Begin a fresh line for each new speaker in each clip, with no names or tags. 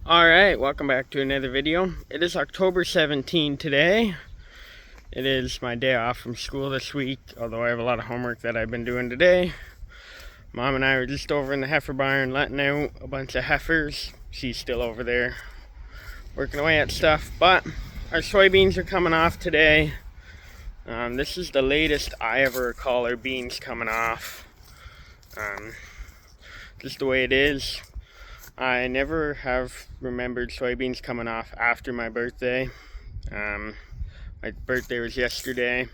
Alright, welcome back to another video. It is October 17 today. It is my day off from school this week, although I have a lot of homework that I've been doing today. Mom and I were just over in the heifer barn letting out a bunch of heifers. She's still over there working away at stuff, but our soybeans are coming off today. This is the latest I ever recall our beans coming off. Just the way it is. I never have remembered soybeans coming off after my birthday. My birthday was yesterday.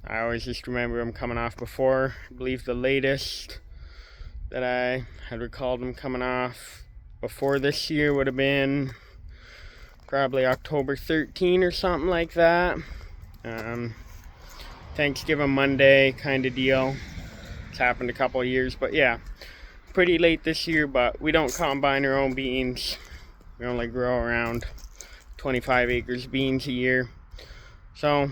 I always just remember them coming off before. I believe the latest that I had recalled them coming off before this year would have been probably October 13 or something like that. Thanksgiving Monday kind of deal. It's happened a couple of years, but yeah. Pretty late this year, but we don't combine our own beans. We only grow around 25 acres of beans a year. So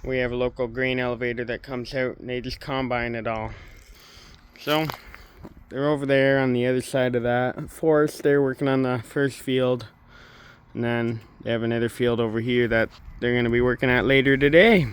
we have a local grain elevator that comes out and they just combine it all. So they're over there on the other side of that forest. They're working on the first field, and then they have another field over here that they're going to be working at later today.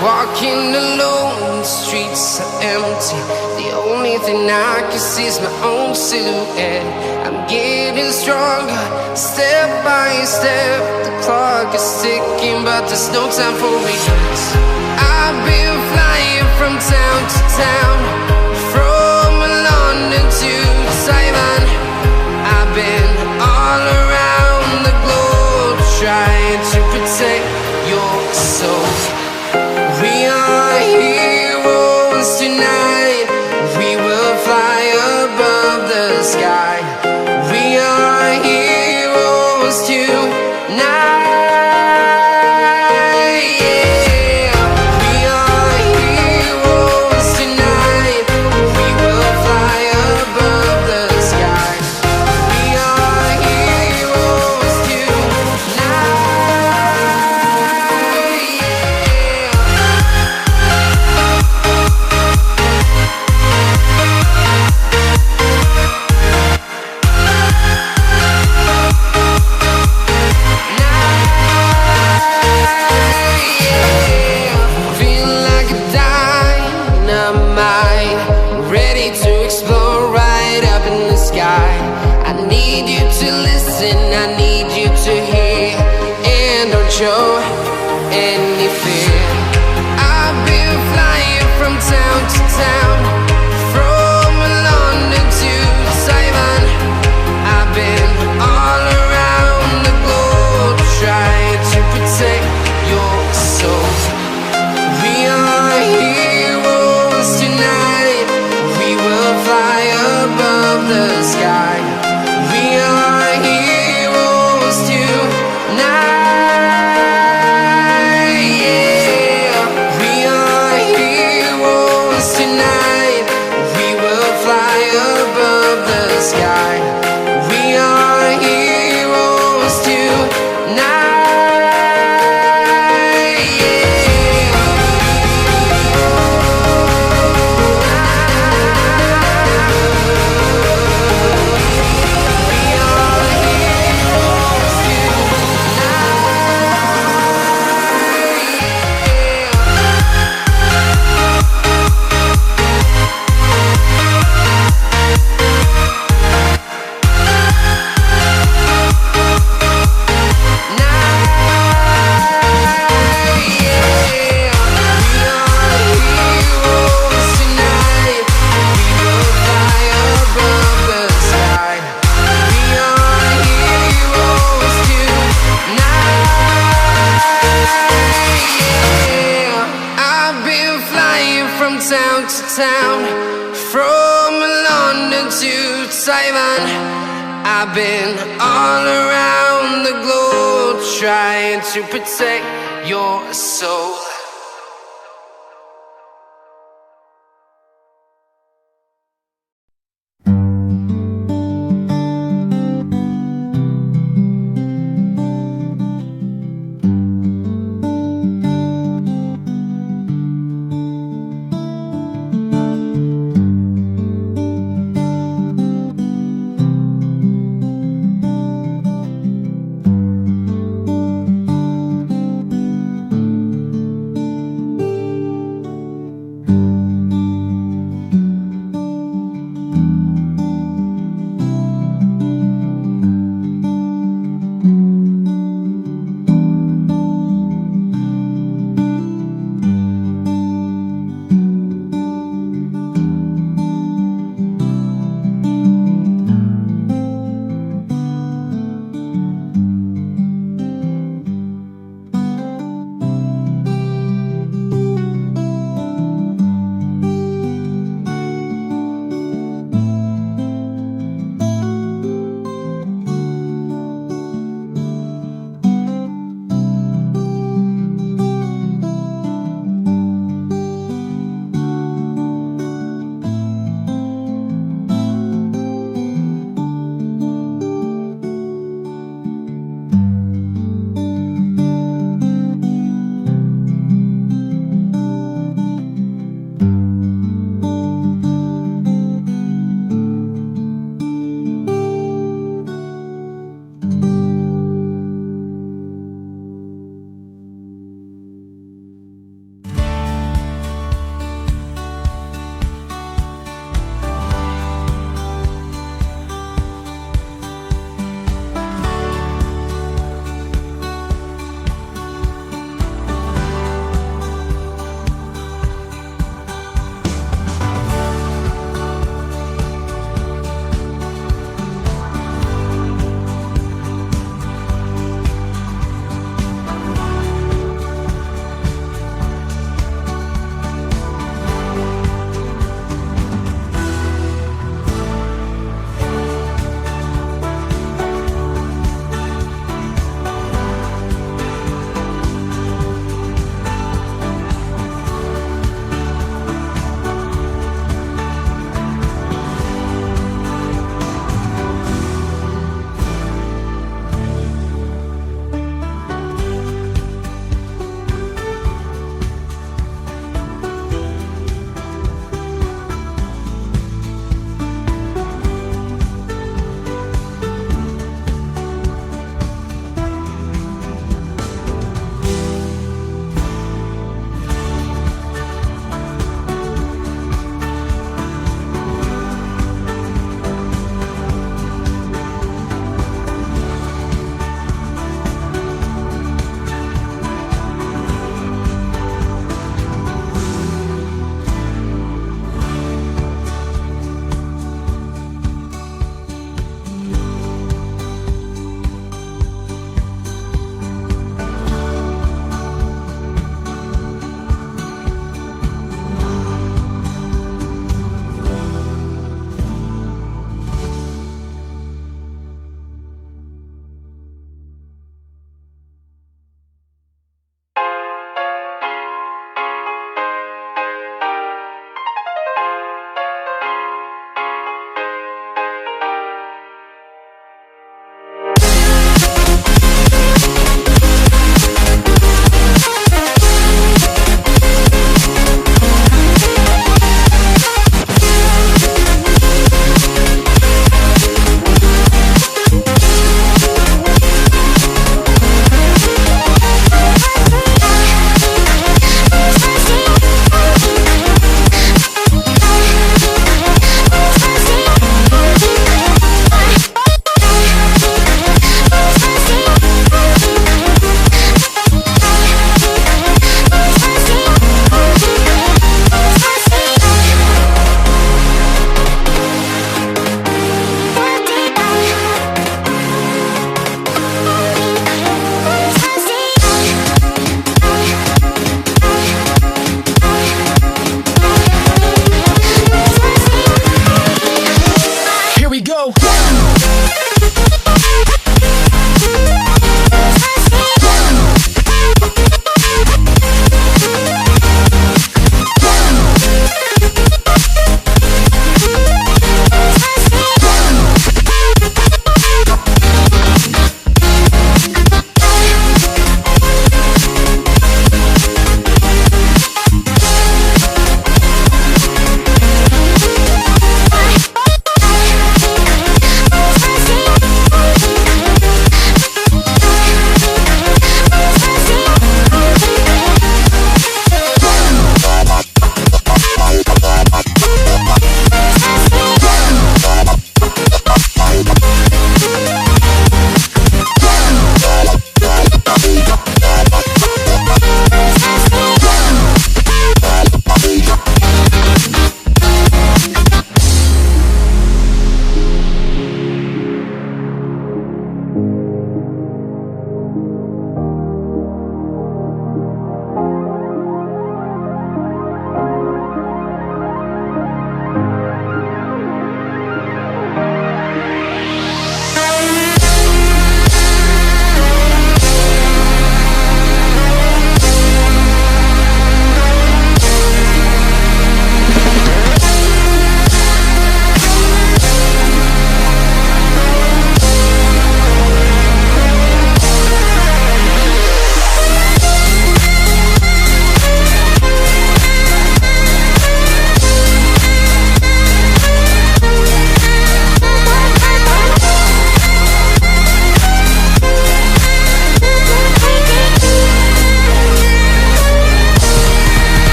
Walking alone, the streets are empty. The only thing I can see is my own silhouette. I'm getting stronger, step by step. The clock is ticking, but there's no time for regrets. I've been flying from town to town, from London to Taiwan. I've been all around the globe, trying to protect your soul. We are heroes tonight. We will fly above the sky. We are heroes tonight. Yeah. We are heroes tonight. We will fly above the sky. We are heroes tonight. I need you to listen, I need you to hear, and don't show any fear. I've been flying from town to town, from London to Taiwan. I've been all around the globe, trying to protect your soul. We are heroes tonight. We will fly above the sky. We are heroes tonight. Yeah. We are heroes tonight. We will fly above the sky. We are heroes tonight. Town to town, from London to Taiwan. I've been all around the globe, trying to protect your soul.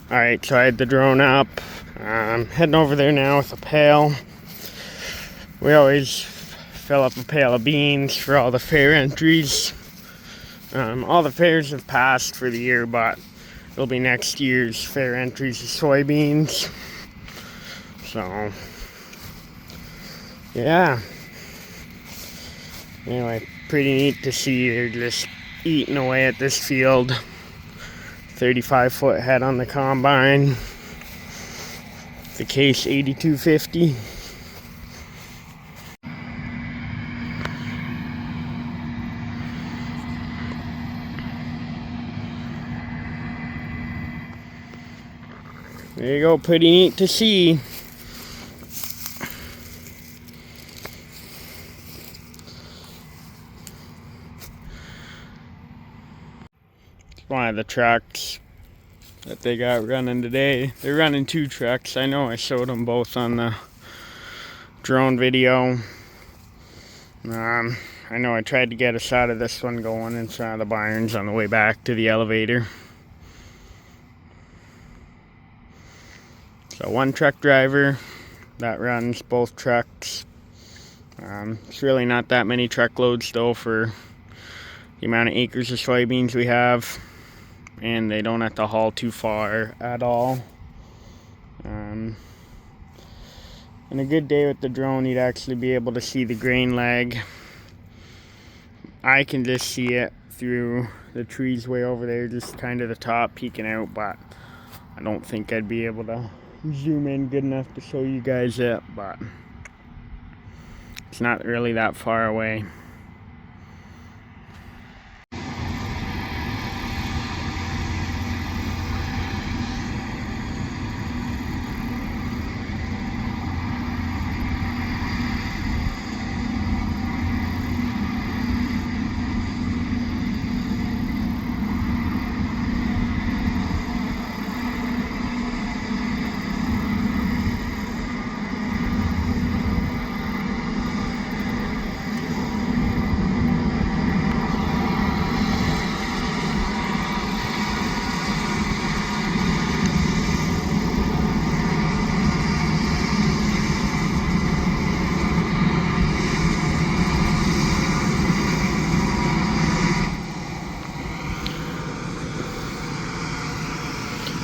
Alright, so I had the drone up. Heading over there now with a pail. We always fill up a pail of beans for all the fair entries. All the fairs have passed for the year, but it'll be next year's fair entries of soybeans. So, yeah. Anyway, pretty neat to see. They're just eating away at this field. 35-foot head on the combine. The Case 8250. There you go, pretty neat to see. One of the trucks that they got running today. They're running 2 trucks. I know I showed them both on the drone video. I know I tried to get a shot of this one going in front of the barns on the way back to the elevator. So one truck driver that runs both trucks. It's really not that many truckloads though for the amount of acres of soybeans we have, and they don't have to haul too far at all. And a good day with the drone, you'd actually be able to see the grain lag. I can just see it through the trees way over there, just kind of the top peeking out, but I don't think I'd be able to zoom in good enough to show you guys it, but it's not really that far away.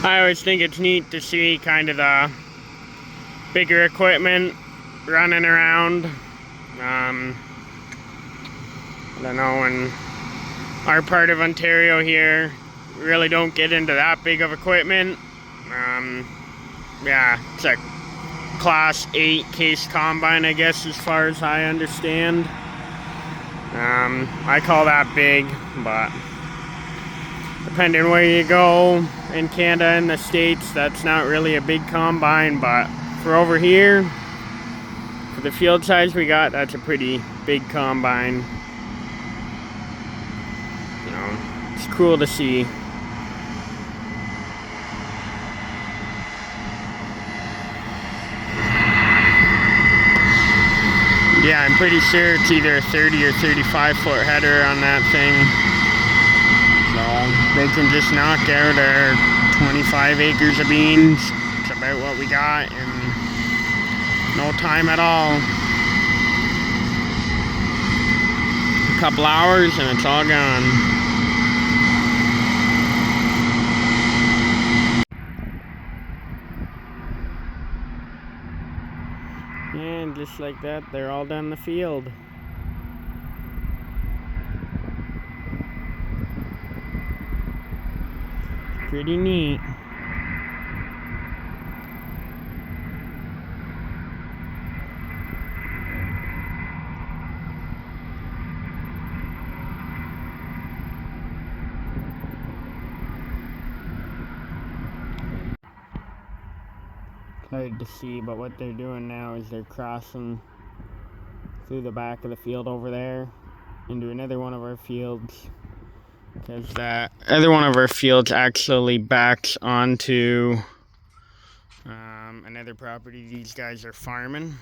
I always think it's neat to see kind of the bigger equipment running around. I don't know, in our part of Ontario here, we really don't get into that big of equipment. Yeah, it's a Class 8 case combine, I guess, as far as I understand. I call that big, but depending where you go in Canada and the States, that's not really a big combine, but for over here, for the field size we got, that's a pretty big combine. You know, it's cool to see. Yeah, I'm pretty sure it's either a 30 or 35 foot header on that thing. So they can just knock out our 25 acres of beans. It's about what we got in no time at all. A couple hours and it's all gone. And just like that, they're all down the field. Pretty neat. Hard to see, but what they're doing now is they're crossing through the back of the field over there into another one of our fields, because that other one of our fields actually backs onto another property these guys are farming.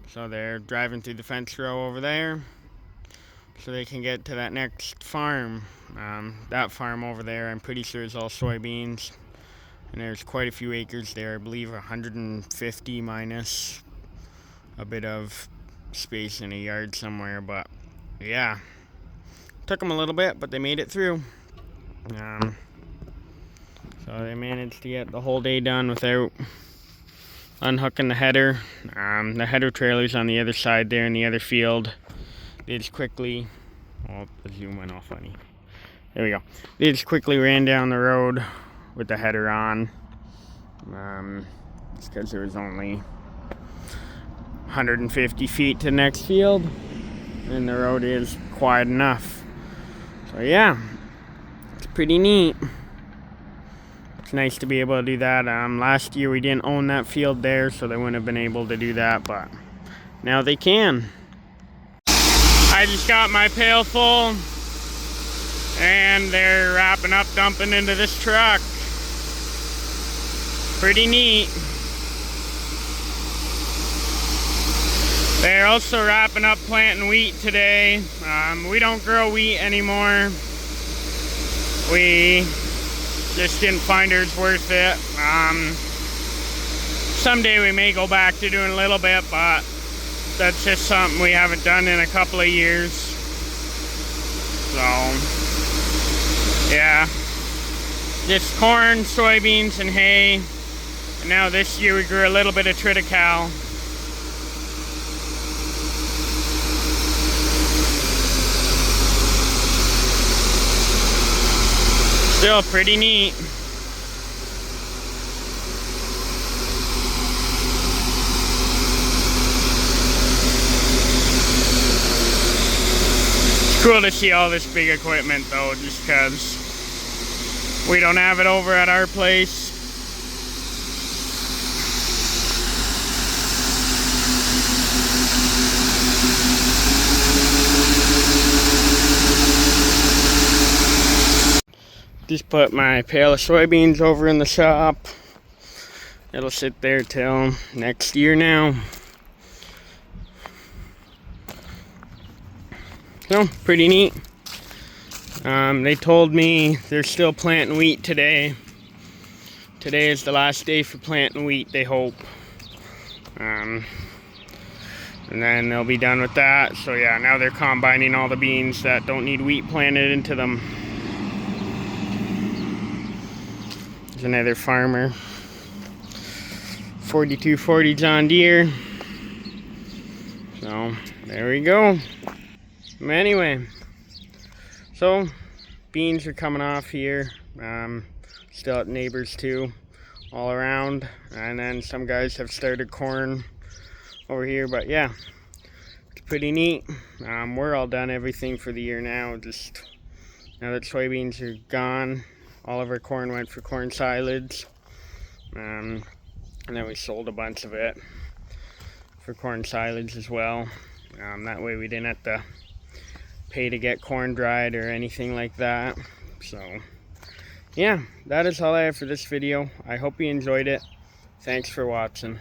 So they're driving through the fence row over there so they can get to that next farm. That farm over there, I'm pretty sure, is all soybeans. And there's quite a few acres there. I believe 150 minus a bit of space in a yard somewhere. But yeah, took them a little bit, but they made it through. So they managed to get the whole day done without unhooking the header. The header trailer's on the other side there in the other field. They just quickly, oh, the zoom went all funny. There we go. They just quickly ran down the road with the header on. Just because there was only 150 feet to the next field, and the road is quiet enough. So yeah, it's pretty neat. It's nice to be able to do that. Last year we didn't own that field there, so they wouldn't have been able to do that, but now they can. I just got my pail full, and they're wrapping up, dumping into this truck. Pretty neat. They're also wrapping up planting wheat today. We don't grow wheat anymore. We just didn't find it's worth it. Someday we may go back to doing a little bit, but that's just something we haven't done in a couple of years. So yeah, just corn, soybeans, and hay. And now this year we grew a little bit of triticale. Still pretty neat. It's cool to see all this big equipment though, just because we don't have it over at our place. Just put my pail of soybeans over in the shop. It'll sit there till next year now. So, pretty neat. They told me they're still planting wheat today. Today is the last day for planting wheat, they hope. And then they'll be done with that. So yeah, now they're combining all the beans that don't need wheat planted into them. There's another farmer. 4240 John Deere. So there we go. Anyway, so beans are coming off here. Still at neighbors too, all around. And then some guys have started corn over here. But yeah, it's pretty neat. We're all done everything for the year now. Just now that soybeans are gone, all of our corn went for corn silage, and then we sold a bunch of it for corn silage as well. That way we didn't have to pay to get corn dried or anything like that. So yeah, that is all I have for this video. I hope you enjoyed it. Thanks for watching.